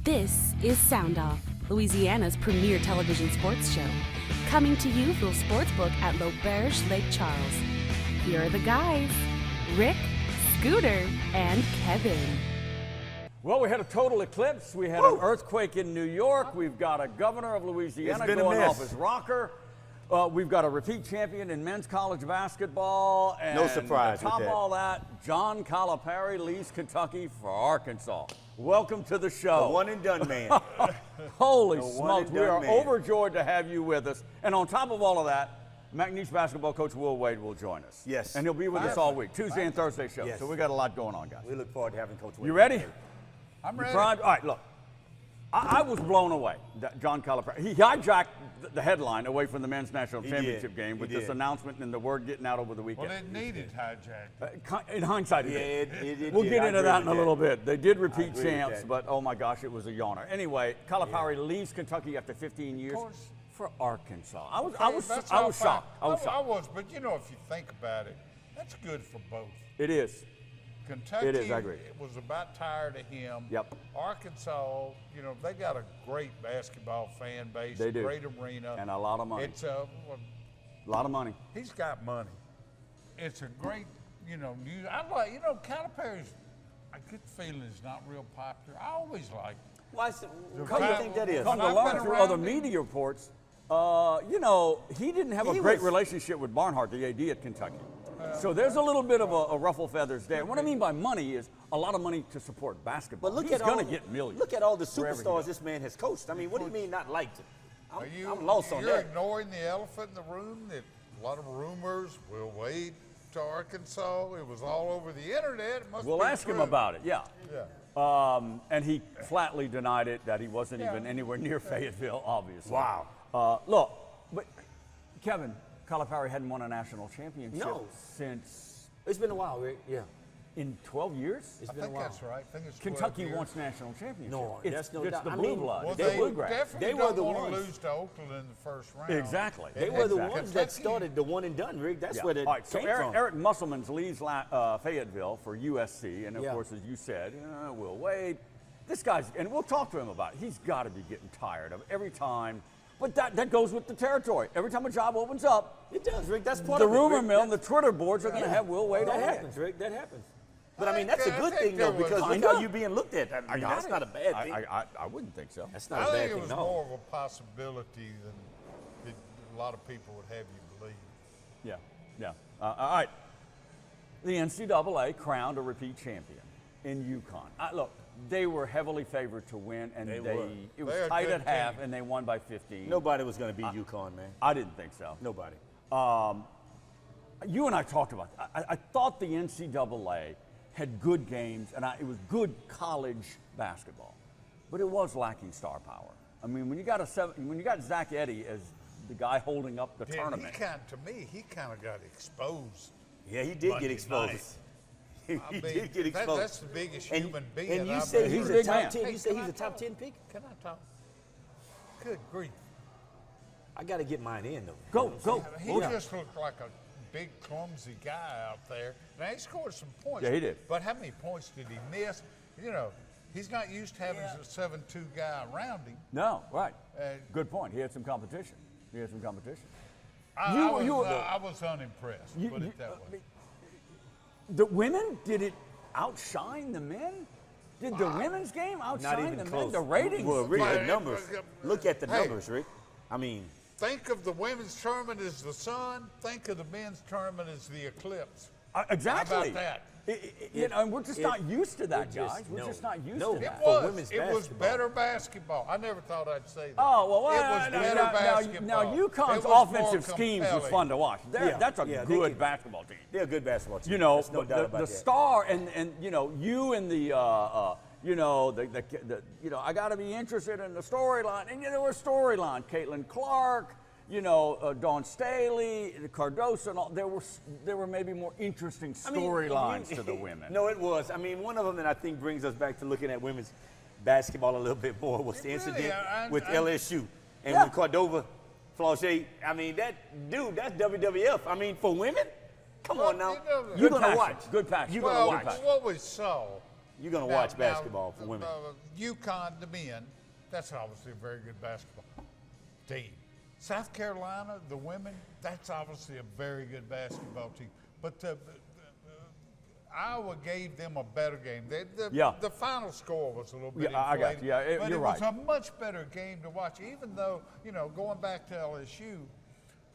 This is SoundOff, Louisiana's premier television sports show. Coming to you from Sportsbook at L'Auberge Lake Charles. Here are the guys, Rick, Scooter, and Kevin. Well, we had a total eclipse. We had an earthquake in New York. We've got a governor of Louisiana going off his rocker. We've got a repeat champion in men's college basketball. And no surprise on top with of that. all that, John Calipari leaves Kentucky for Arkansas. Welcome to the show. The one and done man. Holy The one smokes, and we done are man. overjoyed to have you with us. And on top of all of that, McNeese Basketball Coach Will Wade will join us. Yes. And he'll be with us all week, Tuesday and Thursday show. Yes. So we got a lot going on, guys. We look forward to having Coach Wade. You ready? I'm You ready. primed? All right, look. I was blown away that John Calipari. He hijacked the headline away from the men's national championship game with this announcement and the word getting out over the weekend. Well, it needed hijacked. In hindsight, it Yeah, did. it We'll did. get I into agree that in with a little bit. They did repeat agree with champs, that. but oh my gosh, it was a yawner. Anyway, Calipari leaves Kentucky after 15 years course. for Arkansas. I was That's shocked. how I was shocked. I was, but you know, if you think about it, that's good for both. It is. Kentucky It is, I agree. was about tired of him. Yep. Arkansas, you know, they got a great basketball fan base, They do. great arena. And a lot of money. It's A lot of money. he's got money. It's a great, you know, I like, you know, Calipari's, I get the feeling is not real popular. I always liked him. Why do you fact- think that is? Come to I've learn been through around other him. media reports, you know, he didn't have a He great was- relationship with Barnhart, the AD at Kentucky. So there's a little bit of a ruffle feathers there. What I mean by money is a lot of money to support basketball. But look He's at all. going to get millions. Look at all the wherever he superstars goes. this man has coached. I mean, what do you mean not liked? I'm Are lost on you're that. ignoring the elephant in the room that a lot of rumors will wait to Arkansas. It was all over the internet. It must We'll be ask him true. about it, yeah. Yeah. And he flatly denied it, that he wasn't even anywhere near Fayetteville, obviously. Wow. Look, but Kevin, Calipari hadn't won a national championship No. since It's been a while, Rick. Yeah. in 12 years. It's I been a think while. that's right. I think it's 12 Kentucky years. wants national championship. No, it's, that's no it's doubt. the I blue mean, blood. Well, It's the they bluegrass. definitely They were don't the want ones. to lose to Oakland in the first round. Exactly. They And were the Exactly. ones that Kentucky- started the one and done, Rick. That's Yeah. where it All right, so came Eric, from. Eric Musselman's leaves Fayetteville for USC, and of Yeah. course, as you said, Will Wade. This guy's, and we'll talk to him about it. He's got to be getting tired of every time. But that goes with the territory. Every time a job opens up, It does, Rick. That's part the of it. rumor Rick. mill and the Twitter boards are going to Yeah. have Will Wade That on happens, Rick. That happens. But I mean, I that's a think good there thing, though, was- because look Kinda. how you're being looked at. I mean, got that's it. not a bad thing. I wouldn't think so. That's not I a bad think it thing, was no. more of a possibility than a lot of people would have you believe. Yeah. All right. The NCAA crowned a repeat champion in UConn. Look, they were heavily favored to win, and They were. it was They're a tight good at half, team. and they won by 15. Nobody was going to beat UConn, man. I didn't think so. Nobody. You and I talked about that. I thought the NCAA had good games, and it was good college basketball, but it was lacking star power. I mean, when you got Zach Edey as the guy holding up the tournament, To me, he kind of got exposed. Yeah, he did Monday get exposed. night. He I mean, did get exposed. that's the biggest human being. And you I've say ever he's a a big top man. 10. Hey, You say can he's I a top talk? 10 pick? Can I talk? Good grief. I got to get mine in, though. go. He just looked like a big, clumsy guy out there. Now, he scored some points. Yeah, he did. But how many points did he miss? You know, he's not used to having a 7'2" guy around him. No, right. Uh, Good point. He had some competition. I was unimpressed, You- put you- it that way. The women, did it outshine the men? Did the women's game Not outshine even the men? close. The ratings. Well, Rick, Right. the numbers. Look at the Hey. numbers, Rick. I mean, Think of the women's tournament as the sun. Think of the men's tournament as the eclipse. Exactly. How about that? And we're just not used to that, it just- guys. We're no. just not used No. to It that. For was. women's It was basketball. better basketball. I never thought I'd say that. Oh, well, it was better basketball. now UConn's It was more offensive schemes was compelling. fun to watch. Yeah, That's a yeah, they good can- basketball team. they're a good basketball team. You know, There's no but doubt about the that. star and you and the I got to be interested in the storyline, and there were storylines. Caitlin Clark, Dawn Staley, Cardoso, and all. There were maybe more interesting I mean, storylines to the women. No, it was. I mean, one of them that I think brings us back to looking at women's basketball a little bit more was the incident with LSU and with Cordova, Flauché. I mean, that's WWF. I mean, for women, come on now. You're going to watch. Good passion. You're Well, going to Well, watch. what we saw you're going to watch basketball for women. UConn, the men, that's obviously a very good basketball team. South Carolina, the women, that's obviously a very good basketball team. But Iowa gave them a better game. The final score was a little bit inflated. I got you. Yeah, but you're it right. was a much better game to watch, even though, going back to LSU,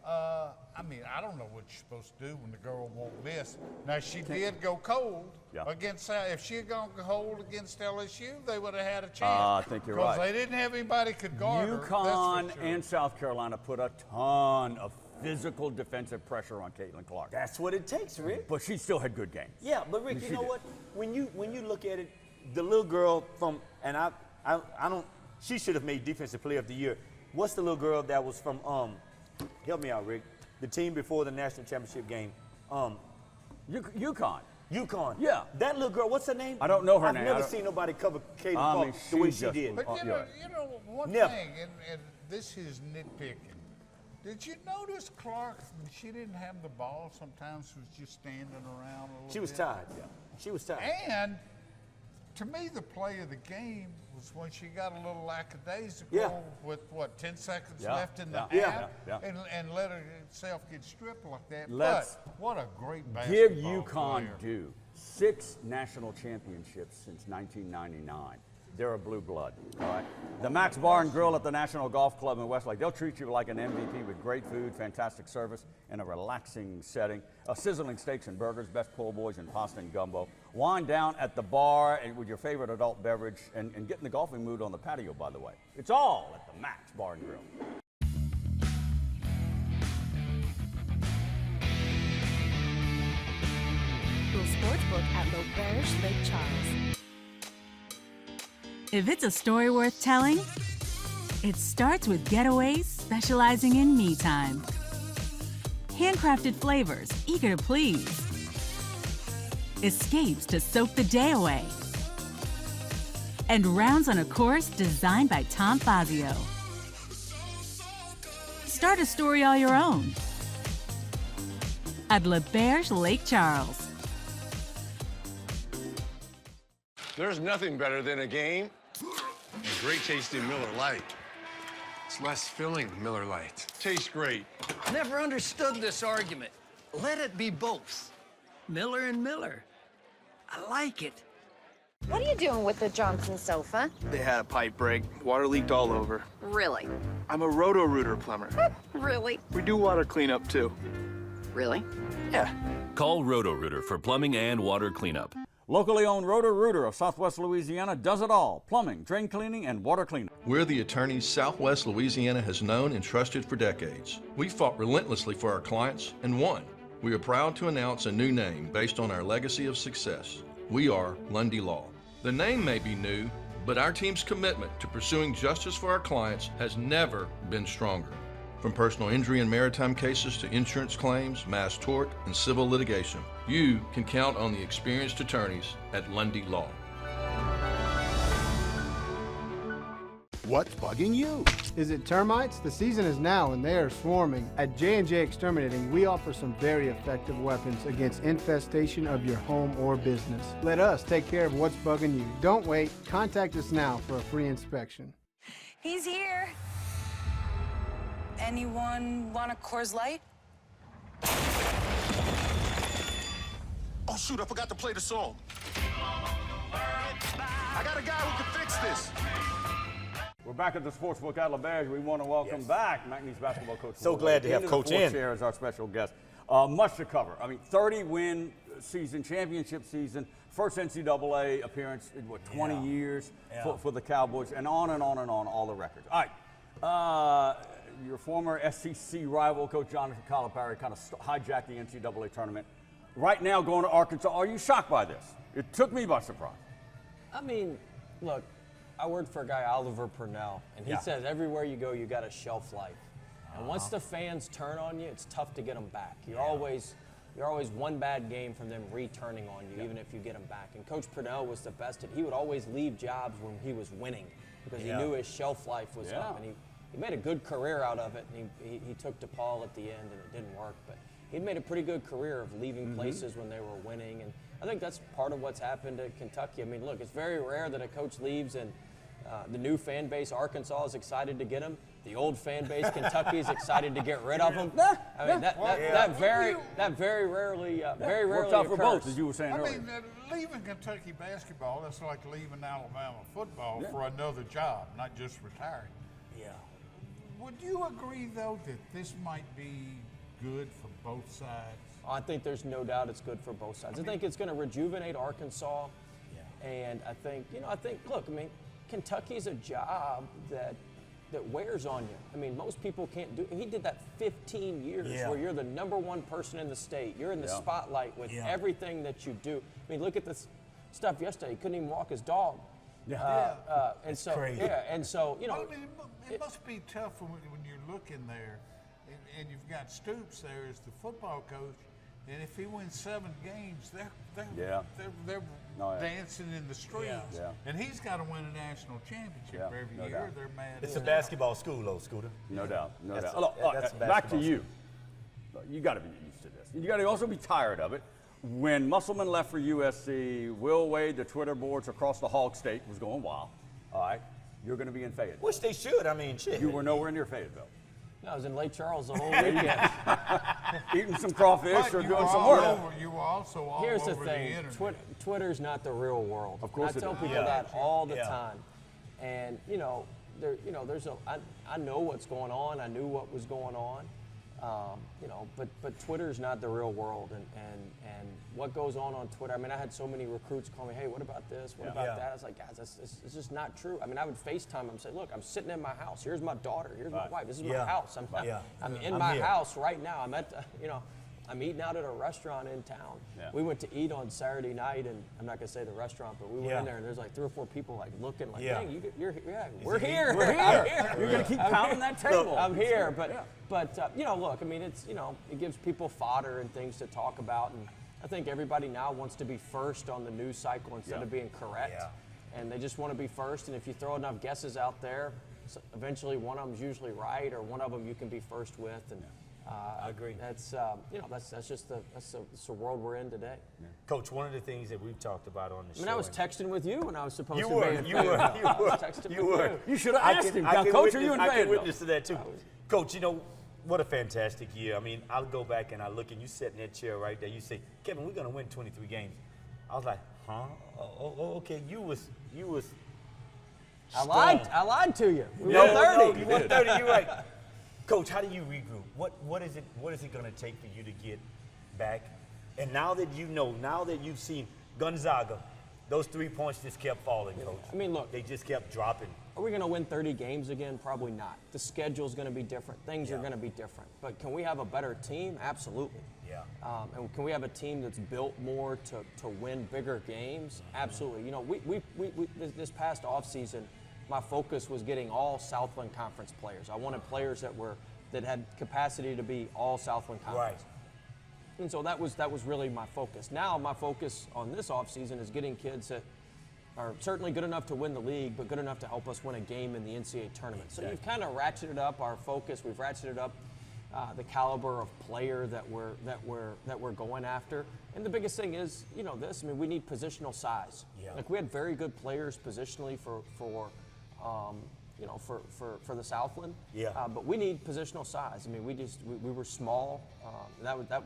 I mean, I don't know what you're supposed to do when the girl won't miss. Now, she did go cold against, if she had gone cold against LSU, they would have had a chance. I think you're right. Because they didn't have anybody could guard her. UConn and South Carolina put a ton of physical defensive pressure on Caitlin Clark. That's what it takes, Rick. But she still had good games. Yeah, but Rick, you know what? When you look at it, the little girl from, and I don't, she should have made Defensive Player of the Year. What's the little girl that was from, help me out, Rick, the team before the national championship game? UConn. UConn. Yeah. That little girl, what's her name? I don't know her name. I've never seen nobody cover Caitlin Clark the way she did. But you know one thing, and this is nitpicking. Did you notice Clark, when she didn't have the ball, sometimes was just standing around a little bit? She was tired, She was tired. And to me, the play of the game was when she got a little lackadaisical with, 10 seconds left in the half and let herself get stripped like that. But what a great basketball Give UConn due. 6 national championships since 1999. They're a blue blood, all right? The Max Bar and Grill at the National Golf Club in Westlake, they'll treat you like an MVP with great food, fantastic service, and a relaxing setting. Sizzling steaks and burgers, best po' boys and pasta and gumbo. Wind down at the bar with your favorite adult beverage and get in the golfing mood on the patio, by the way. It's all at the Max Bar and Grill. Sportsbook at L'Auberge Lake Charles. If it's a story worth telling, it starts with Getaways specializing in me time. Handcrafted flavors, eager to please. Escapes to soak the day away. And rounds on a course designed by Tom Fazio. Start a story all your own at L'Auberge Lake Charles. There's nothing better than a game. A great tasting Miller Lite. It's less filling than Miller Lite. Tastes great. Never understood this argument. Let it be both. Miller and Miller. I like it. What are you doing with the Johnson sofa? They had a pipe break. Water leaked all over. Really? I'm a Roto-Rooter plumber. Really? We do water cleanup, too. Really? Yeah. Call Roto-Rooter for plumbing and water cleanup. Locally owned Roto-Rooter of Southwest Louisiana does it all. Plumbing, drain cleaning, and water cleanup. We're the attorneys Southwest Louisiana has known and trusted for decades. We fought relentlessly for our clients and won. We are proud to announce a new name based on our legacy of success. We are Lundy Law. The name may be new, but our team's commitment to pursuing justice for our clients has never been stronger. From personal injury and maritime cases to insurance claims, mass tort, and civil litigation, you can count on the experienced attorneys at Lundy Law. What's bugging you? Is it termites? The season is now and they are swarming. At J&J Exterminating, we offer some very effective weapons against infestation of your home or business. Let us take care of what's bugging you. Don't wait. Contact us now for a free inspection. He's here. Anyone want a Coors Light? Oh, shoot, I forgot to play the song. I got a guy who can fix this. We're back at the Sportsbook at L'Auberge. We want to welcome back McNeese Basketball Coach. So glad to have Coach in. As our special guest. Much to cover. I mean, 30-win season, championship season, first NCAA appearance in, 20 years for the Cowboys, and on and on and on, all the records. All right. Your former SEC rival, Coach Jonathan Calipari, kind of hijacked the NCAA tournament. Right now, going to Arkansas, are you shocked by this? It took me by surprise. I mean, look, I worked for a guy, Oliver Purnell, and he says everywhere you go, you got a shelf life. And once the fans turn on you, it's tough to get them back. You're always one bad game from them returning on you, even if you get them back. And Coach Purnell was the best. He would always leave jobs when he was winning because he knew his shelf life was up. And he made a good career out of it. And he took DePaul at the end, and it didn't work. But he'd made a pretty good career of leaving places when they were winning. I think that's part of what's happened at Kentucky. I mean, look, it's very rare that a coach leaves and the new fan base, Arkansas, is excited to get him. The old fan base, Kentucky, is excited to get rid of him. I mean, that very rarely worked out for occurs. both, as you were saying earlier. I mean, leaving Kentucky basketball, that's like leaving Alabama football for another job, not just retiring. Yeah. Would you agree, though, that this might be good for both sides? I think there's no doubt it's good for both sides. I think it's going to rejuvenate Arkansas. And I think, look, I mean, Kentucky's a job that wears on you. I mean, most people can't do. He did that 15 years where you're the #1 person in the state. You're in the spotlight with everything that you do. I mean, look at this stuff yesterday. He couldn't even walk his dog. And so, crazy. and so, you know. Well, I mean, it must be tough when you're looking there, and you've got Stoops there as the football coach, and if he wins 7 games, they're dancing in the streets, and he's got to win a national championship every year. They're mad. It's a basketball school, though, Scooter. No doubt. That's Back to you. You got to be used to this. You got to also be tired of it. When Musselman left for USC, Will Wade, the Twitter boards across the Hog State was going wild. All right, you're going to be in Fayetteville. Which they should. I mean, shit. You were nowhere near Fayetteville. No, I was in Lake Charles the whole weekend. Eating some crawfish or doing some work. You were also all Here's over the thing. Twitter's not the real world. Of course I tell people that all the time. And, I know what's going on. I knew what was going on. But Twitter's not the real world. And what goes on Twitter, I mean, I had so many recruits call me, hey, what about this? What about that? I was like, guys, it's just not true. I mean, I would FaceTime them and say, look, I'm sitting in my house. Here's my daughter. Here's my wife. This is my house. I'm in my house right now. I'm eating out at a restaurant in town. We went to eat on Saturday night, and I'm not going to say the restaurant, but we went in there, and there's like 3 or 4 people like looking like, dang, we're here. We're here. You're going to keep pounding that table. I'm here. But look, I mean, it's, it gives people fodder and things to talk about, and I think everybody now wants to be first on the news cycle instead of being correct. And they just want to be first, and if you throw enough guesses out there, eventually one of them's usually right, or one of them you can be first with. And I agree. That's just the world we're in today. Coach, one of the things that we've talked about on the show. I mean, I was texting with you when I was supposed to be. You were. You should have asked him. Now, Coach, are you in Fayetteville? I can witness to that too. Coach, what a fantastic year. I mean, I'll go back and I look, and you sit in that chair right there. You say, Kevin, we're going to win 23 games. I was like, huh? Oh, okay. You was. I lied to you. We won 30. No, you won 30. You're right. Coach, how do you regroup? What is it going to take for you to get back? And now that you've seen Gonzaga, those 3 points just kept falling, Coach. I mean, look. They just kept dropping. Are we going to win 30 games again? Probably not. The schedule's going to be different. Things are going to be different. But can we have a better team? Absolutely. Yeah. And can we have a team that's built more to win bigger games? Absolutely. We this past offseason, my focus was getting all Southland Conference players. I wanted players that had capacity to be all Southland Conference. Right. And so that was really my focus. Now my focus on this offseason is getting kids that are certainly good enough to win the league, but good enough to help us win a game in the NCAA tournament. So you've kind of ratcheted up our focus. We've ratcheted up the caliber of player that we're going after. And the biggest thing is, this. I mean, we need positional size. Yeah. Like we had very good players positionally for the Southland. Yeah. But we need positional size. I mean, we were small. It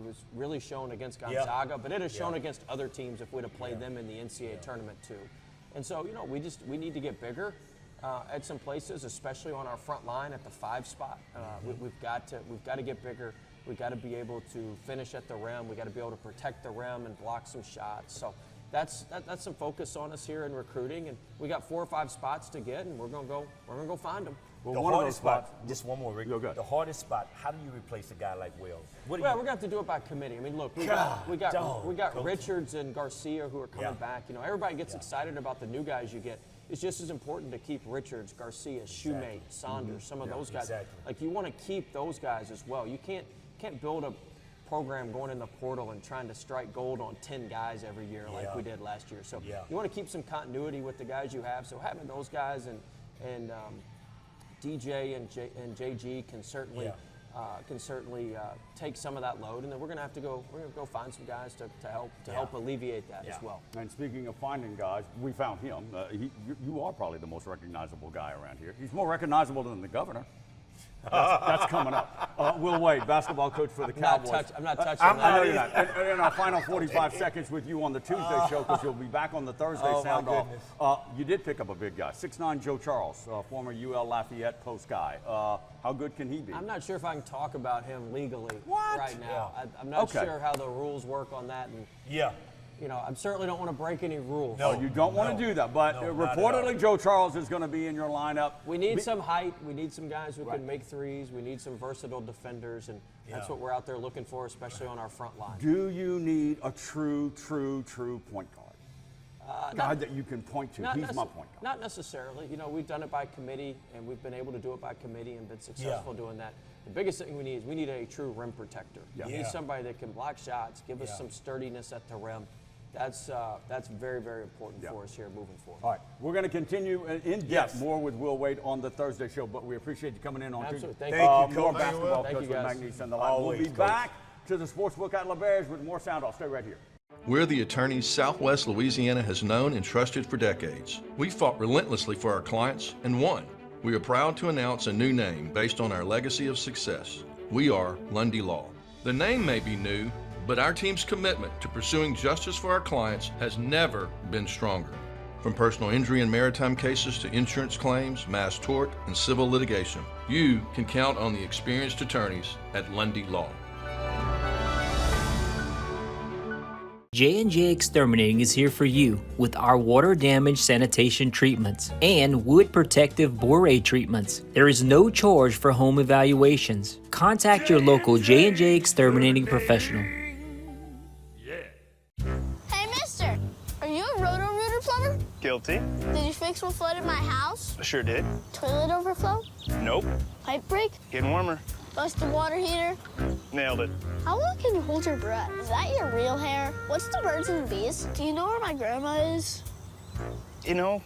was really shown against Gonzaga, but it has shown against other teams if we'd have played them in the NCAA tournament too. And so, we need to get bigger at some places, especially on our front line at the 5 spot. We've got to get bigger. We've got to be able to finish at the rim. We've got to be able to protect the rim and block some shots. So that's some focus on us here in recruiting, and we got 4 or 5 spots to get, and we're gonna go find them. Well, one of those spots. Just one more, Rick. The hardest spot. How do you replace a guy like Wells? We're gonna have to do it by committee. I mean, look, we got Richards and Garcia who are coming back. Everybody gets excited about the new guys you get. It's just as important to keep Richards, Garcia, Shoemate, Saunders, some of those guys. Exactly. Like you want to keep those guys as well. You can't build a program going in the portal and trying to strike gold on 10 guys every year like we did last year. So you want to keep some continuity with the guys you have. So having those guys and DJ and JG can certainly can certainly take some of that load, and then we're going to have to go. We're going to go find some guys to help alleviate that as well. And speaking of finding guys, we found him. You are probably the most recognizable guy around here. He's more recognizable than the governor. That's coming up. Will Wade, basketball coach for the Cowboys. I'm not touching that. I know you're not. In our final 45 seconds with you on the Tuesday show, because you'll be back on the Thursday sound-off. You did pick up a big guy, 6'9" Joe Charles, former UL Lafayette Post guy. How good can he be? I'm not sure if I can talk about him legally What? right now. I'm not sure how the rules work on that. And you know, I certainly don't want to break any rules. No, you don't want to do that. But reportedly, Joe Charles is going to be in your lineup. We need some height. We need some guys who can make threes. We need some versatile defenders, and that's what we're out there looking for, especially on our front line. Do you need a true point guard? Guy that you can point to. He's my point guard. Not necessarily. You know, we've done it by committee, and we've been able to do it by committee and been successful doing that. The biggest thing we need a true rim protector. We need somebody that can block shots, give us some sturdiness at the rim. That's very, very important for us here moving forward. All right, we're going to continue in depth more with Will Wade on the Thursday show, but we appreciate you coming in on Tuesday. Thank you. More basketball coach with McNeese and the line. We'll be back to the Sportsbook at LaBerge with more sound off. Stay right here. We're the attorneys Southwest Louisiana has known and trusted for decades. We fought relentlessly for our clients and won. We are proud to announce a new name based on our legacy of success. We are Lundy Law. The name may be new, but our team's commitment to pursuing justice for our clients has never been stronger. From personal injury and maritime cases to insurance claims, mass tort, and civil litigation, you can count on the experienced attorneys at Lundy Law. J&J Exterminating is here for you with our water damage sanitation treatments and wood protective borate treatments. There is no charge for home evaluations. Contact your local J&J Exterminating professional. Hey, mister, are you a Roto-Rooter plumber? Guilty. Did you fix what flooded my house? Sure did. Toilet overflow? Nope. Pipe break? Getting warmer. Busted water heater? Nailed it. How long can you hold your breath? Is that your real hair? What's the birds and the bees? Do you know where my grandma is? You know,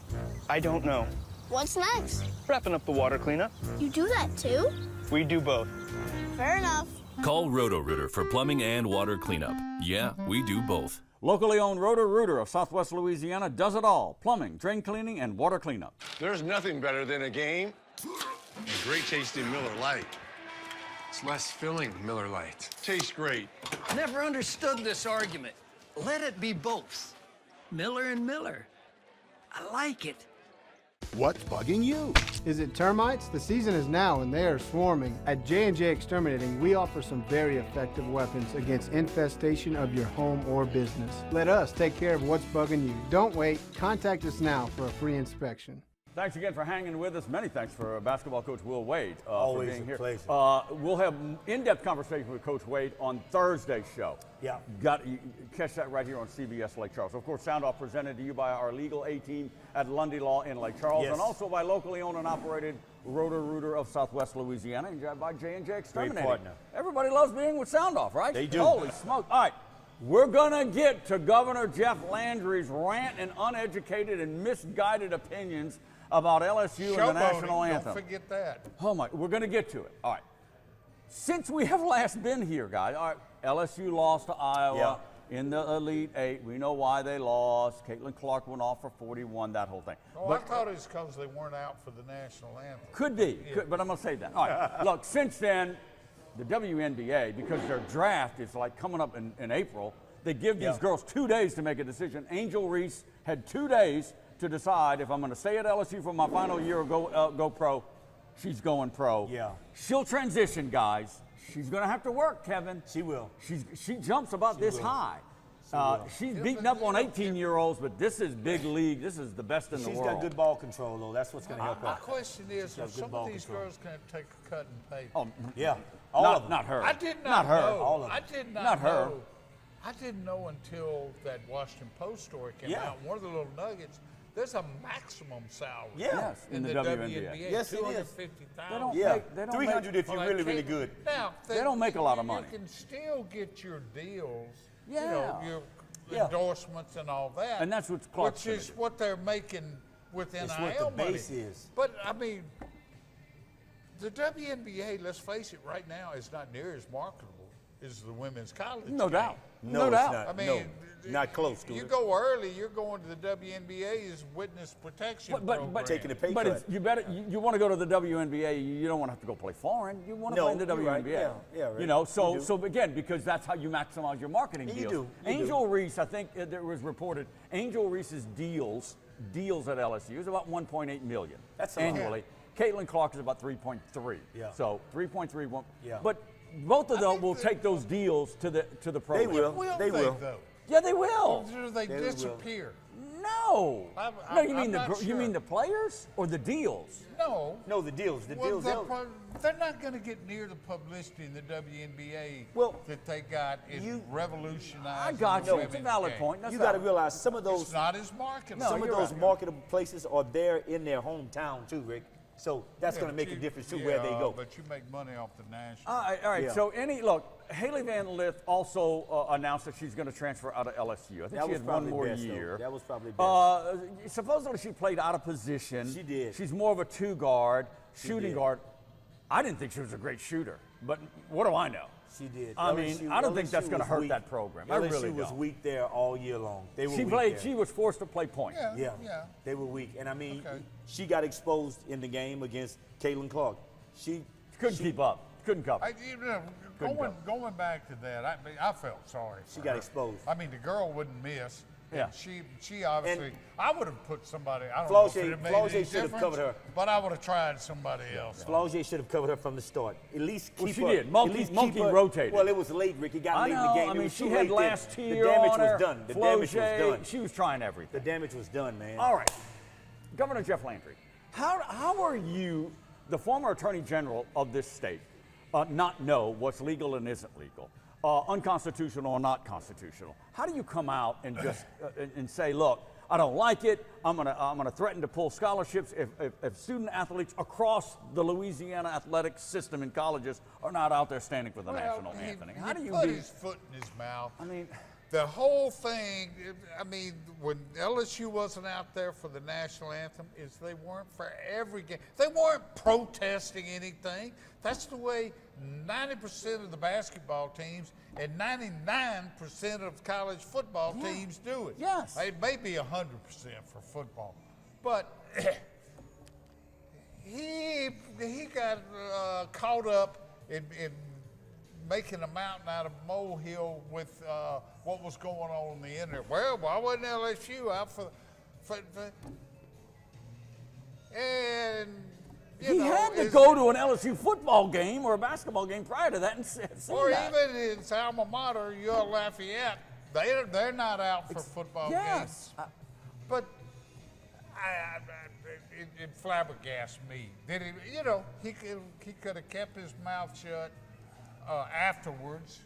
I don't know. What's next? Wrapping up the water cleanup. You do that too? We do both. Fair enough. Call Roto-Rooter for plumbing and water cleanup. Yeah, we do both. Locally owned Roto-Rooter of Southwest Louisiana does it all. Plumbing, drain cleaning, and water cleanup. There's nothing better than a game. A great tasting Miller Lite. It's less filling, Miller Lite. Tastes great. Never understood this argument. Let it be both. Miller and Miller. I like it. What's bugging you? Is it termites? The season is now and they are swarming. At J&J Exterminating, we offer some very effective weapons against infestation of your home or business. Let us take care of what's bugging you. Don't wait. Contact us now for a free inspection. Thanks again for hanging with us. Many thanks for basketball coach Will Wade Always for being a here. pleasure. We'll have in-depth conversation with Coach Wade on Thursday's show. Yeah. You catch that right here on CBS Lake Charles. Of course, Sound Off presented to you by our legal A-team at Lundy Law in Lake Charles, and also by locally owned and operated Roto-Rooter of Southwest Louisiana, and by J&J Exterminating. Great partner. Everybody loves being with Sound Off, right? They do. Holy smoke. All right. We're going to get to Governor Jeff Landry's rant and uneducated and misguided opinions about LSU and the national anthem. Don't forget that. Oh my, we're going to get to it. All right. Since we have last been here, guys, all right, LSU lost to Iowa in the Elite Eight. We know why they lost. Caitlin Clark went off for 41, that whole thing. Oh, but I thought it was because they weren't out for the national anthem. Could be, but I'm going to say that. All right. Look, since then, the WNBA, because their draft is like coming up in April, they give these girls 2 days to make a decision. Angel Reese had 2 days to decide if I'm going to stay at LSU for my final year or go pro. She's going pro. Yeah. She'll transition, guys. She's going to have to work, Kevin. She will. She jumps about this high. She's beating up on 18-year-olds, but this is big league. This is the best in the world. She's got good ball control, though. That's what's going to help her. My question is, are some of these girls going to take a cut and pay? Oh, yeah. All of them. Not her. I did not know. All of them. I did not Not know. her. I didn't know until that Washington Post story came out. One of the little nuggets. There's a maximum salary in the WNBA. Yes, it is. $250,000. They don't 300 if you're really, really good. Now, they don't make a lot of money. You can still get your deals, Yeah. your endorsements and all that. And that's what Clark's Which is what they're making with NIL It's what the money. base is. But, I mean, The WNBA, let's face it, right now is not near as marketable as the women's college. No game. doubt. No doubt. Not. I mean, not close to you it. go early, you're going to the WNBA's witness protection program. Taking a pay but cut. you better you want to go to the WNBA. You don't want to have to go play foreign. You want to play in the WNBA. Right. Yeah, right. You know, so again, because that's how you maximize your marketing You deals. do. Angel Reese, I think there was reported. Angel Reese's deals at LSU is about 1.8 million annually. Caitlin Clark is about 3.3. Yeah. So 3.3. Yeah. But both of them will take those deals to the program. They will. They will. Though? Yeah, they will. Or do they disappear? No. No, you mean the players or the deals? No. No, the deals. The deals. They're not going to get near the publicity in the WNBA that they got in revolutionizing. I got you. It's a valid point. You got to realize some of those. It's not as marketable. Some of those marketable places are there in their hometown too, Rick. So that's going to make a difference too where they go. But you make money off the national. All right. Yeah. So Haley Van Lith also announced that she's going to transfer out of LSU. I think she had one more year. That was probably best. Supposedly she played out of position. She did. She's more of a two-guard, shooting guard. I didn't think she was a great shooter, but what do I know? She did. I mean, I don't think that's going to hurt that program. I really don't. LSU was weak there all year long. They were she weak played. there. She was forced to play point. Yeah. They were weak, and I mean, she got exposed in the game against Caitlin Clark. She couldn't keep up. Couldn't cover. Going back to that, I felt sorry. She got exposed. I mean, the girl wouldn't miss. Yeah. She obviously. I would have put somebody. I don't Flaugier, know if it made Flaugier any should have difference, covered her. But I would have tried somebody else. Flaugier should have covered her from the start. At least keep her. She did. Mulkey rotated. Well, it was late, Rick. It got late in the game. I mean, she had last year. The damage on her. was done. The damage was done. She was trying everything. The damage was done, man. All right. Governor Jeff Landry, how are you, the former Attorney General of this state, not know what's legal and isn't legal, unconstitutional or not constitutional? How do you come out and just and say, look, I don't like it. I'm gonna threaten to pull scholarships if student athletes across the Louisiana athletic system in colleges are not out there standing for the national anthem? How do you put his foot in his mouth? I mean, the whole thing. I mean, when LSU wasn't out there for the national anthem, is they weren't for every game. They weren't protesting anything. That's the way 90% of the basketball teams and 99% of college football teams do it. Yes. It may be 100% for football. But he got caught up in making a mountain out of a molehill with what was going on in the internet. Well, why wasn't LSU out for and he had to go to an LSU football game or a basketball game prior to that and see or that. even in his alma mater, UL Lafayette, they're not out for football games. But it flabbergasted me. Did he? You know, he could have kept his mouth shut afterwards,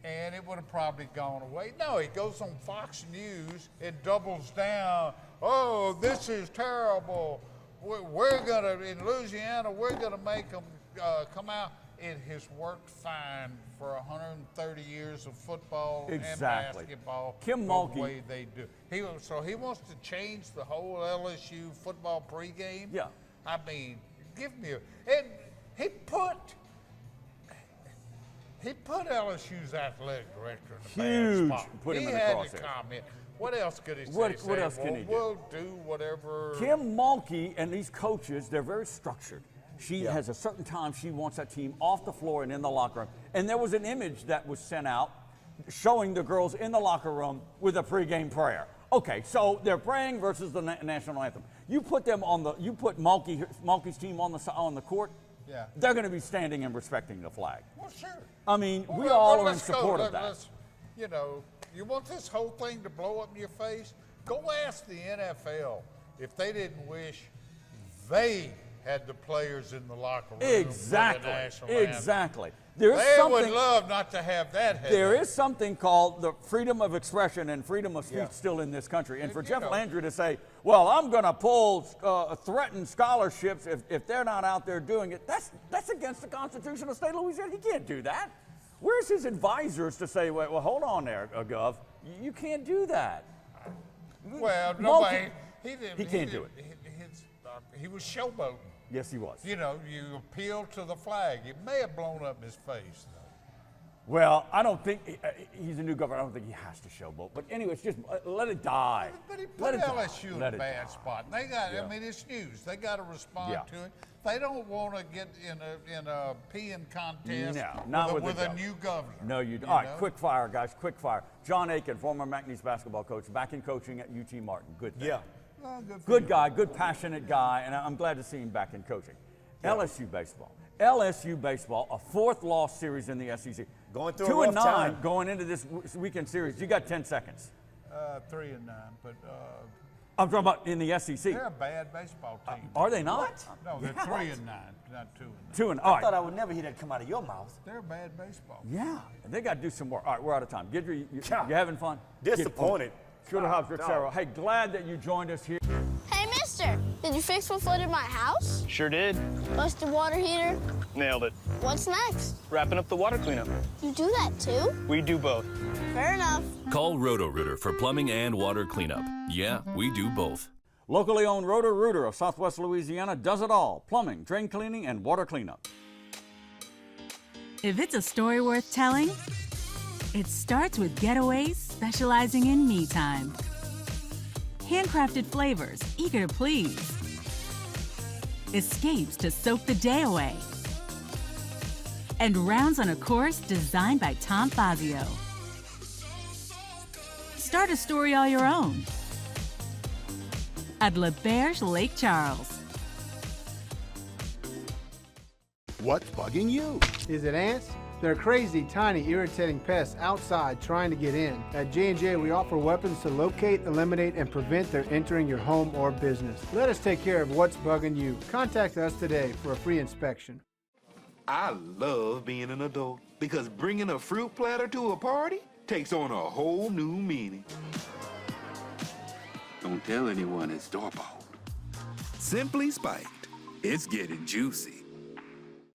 and it would have probably gone away. No, he goes on Fox News and doubles down. Oh, this is terrible. We're gonna in Louisiana. We're gonna make them come out. It has worked fine for 130 years of football and basketball. Kim the Mulkey. way they do. So he wants to change the whole LSU football pregame. Yeah. I mean, give me and he put LSU's athletic director in a bad spot. Put him he in the had crosshairs. to comment. What else could he say? What else can he do? We'll do whatever. Kim Mulkey and these coaches, they're very structured. She has a certain time she wants that team off the floor and in the locker room. And there was an image that was sent out showing the girls in the locker room with a pregame prayer. Okay, so they're praying versus the national anthem. You put them on the, you put Mulkey's team on the court. Yeah. They're going to be standing and respecting the flag. Well, sure. I mean, we all are in let's support go. of that. You know, you want this whole thing to blow up in your face? Go ask the NFL if they didn't wish they had the players in the locker room. Exactly. For the national anthem. Exactly. They would love not to have that. There is something called the freedom of expression and freedom of speech still in this country. And for Jeff Landry to say, well, I'm going to pull, threaten scholarships if they're not out there doing it, that's against the Constitution of the state of Louisiana. He can't do that. Where's his advisors to say, well, hold on there, Gov. You can't do that. Well, nobody. He can't do it. His he was showboating. Yes, he was. You know, you appeal to the flag. It may have blown up his face, though. Well, I don't think he's a new governor. I don't think he has to showboat. But anyway, it's just let it die. But he put LSU in a bad spot. They got. I mean, it's news. They got to respond to it. They don't want to get in a peeing contest with a new governor. No, you don't. All right, quick fire, guys. Quick fire. John Aiken, former McNeese basketball coach, back in coaching at UT Martin. Good thing. Yeah. Good guy, good passionate guy, and I'm glad to see him back in coaching. Yeah. LSU baseball, a fourth loss series in the SEC. Going through 2 a and rough 9 time. going into this weekend series. You got 10 seconds. 3 and 9, but. I'm talking about in the SEC. They're a bad baseball team. Are they not? What? No, they're 3 and 9, not 2 and 9. 2 and I thought I would never hear that come out of your mouth. They're a bad baseball. Yeah, and they got to do some more. All right, we're out of time. Gidry, you having fun? Disappointed. Shooter Hobbs, Rick Sarro. Hey, glad that you joined us here. Hey, mister, did you fix what flooded my house? Sure did. Busted water heater? Nailed it. What's next? Wrapping up the water cleanup. You do that too? We do both. Fair enough. Call Roto-Rooter for plumbing and water cleanup. Yeah, we do both. Locally owned Roto-Rooter of Southwest Louisiana does it all. Plumbing, drain cleaning, and water cleanup. If it's a story worth telling, it starts with Getaways specializing in me time. Handcrafted flavors, eager to please. Escapes to soak the day away. And rounds on a course designed by Tom Fazio. Start a story all your own at L'Auberge Lake Charles. What's bugging you? Is it ants? They're crazy, tiny, irritating pests outside trying to get in. At J&J, we offer weapons to locate, eliminate, and prevent their entering your home or business. Let us take care of what's bugging you. Contact us today for a free inspection. I love being an adult because bringing a fruit platter to a party takes on a whole new meaning. Don't tell anyone it's store-bought. Simply Spiked. It's getting juicy.